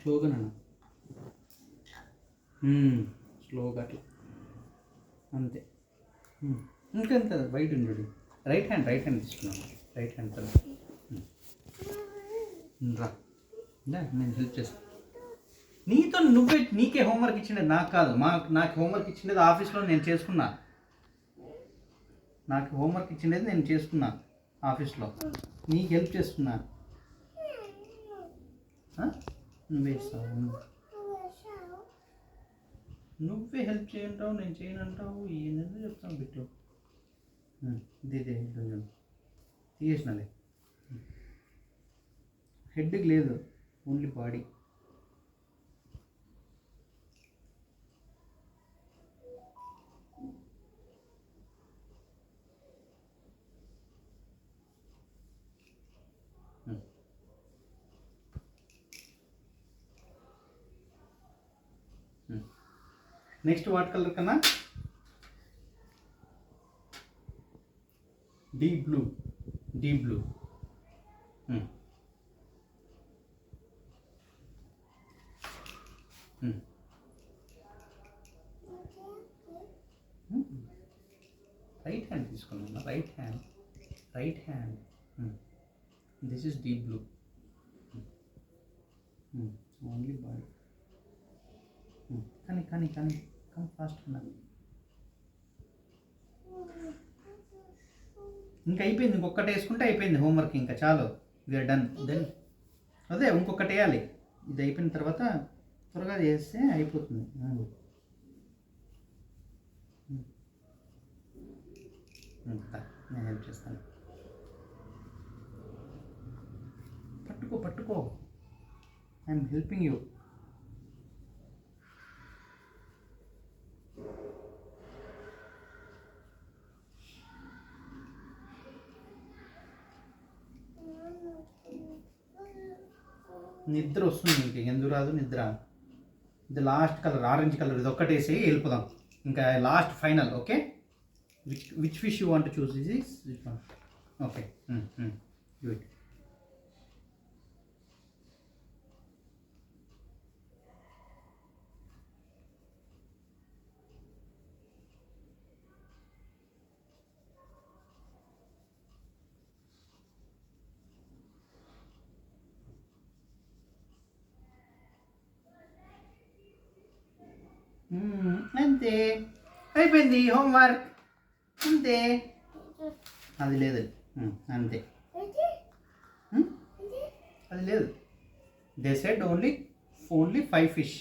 స్లోగా నాన్న, స్లోగా అట్లా అంతే. ఇంకెంత బయట ఉండడు. రైట్ హ్యాండ్ తీసుకున్నాను. రైట్ హ్యాండ్ కదా. రా, నేను హెల్ప్ చేస్తాను. నీతో నీకే హోంవర్క్ ఇచ్చిండేది నాకు కాదు. నాకు హోంవర్క్ ఇచ్చిండేది ఆఫీస్లో నేను చేసుకున్నా. నాకు హోంవర్క్ ఇచ్చిండేది నేను చేసుకున్నా ఆఫీస్లో. నీకు హెల్ప్ చేస్తున్నా. నువ్వే ఇస్తావు. నువ్వే హెల్ప్ చేయంటావు, నేను చేయనంటావు. ఏంటంటే చెప్తాను బిట్టు. ఇదే తీసేసినలే. హెడ్కి లేదు, only body. Next what colour కన్నా? Deep blue. రైట్ హ్యాండ్ తీసుకున్నా. Right hand. This is deep blue. Only body. కానీ కమ్ ఫాస్ట్ అన్నా. ఇంకా అయిపోయింది. ఇంకొకటి వేసుకుంటే అయిపోయింది హోంవర్క్. ఇంకా చాలు, వీఆర్ డన్. దెన్ అదే ఇంకొకటి వేయాలి. ఇది అయిపోయిన తర్వాత త్వరగా చేస్తే అయిపోతుంది. నేను హెల్ప్ చేస్తాను. పట్టుకో. I'm helping you. నిద్ర వస్తుంది ఇంక. ఎందుకు రాదు నిద్ర? ఇది లాస్ట్ కలర్, ఆరెంజ్ కలర్. ఇది ఒక్కటి వేసి వెళ్ళిపోదాం. ఇంకా last final. Okay, which fish you want to choose? This one. Okay, good. అంతే, అయిపోయింది హోంవర్క్. అంతే, అది లేదు. అంతే, అది లేదు. They said only 5 fish.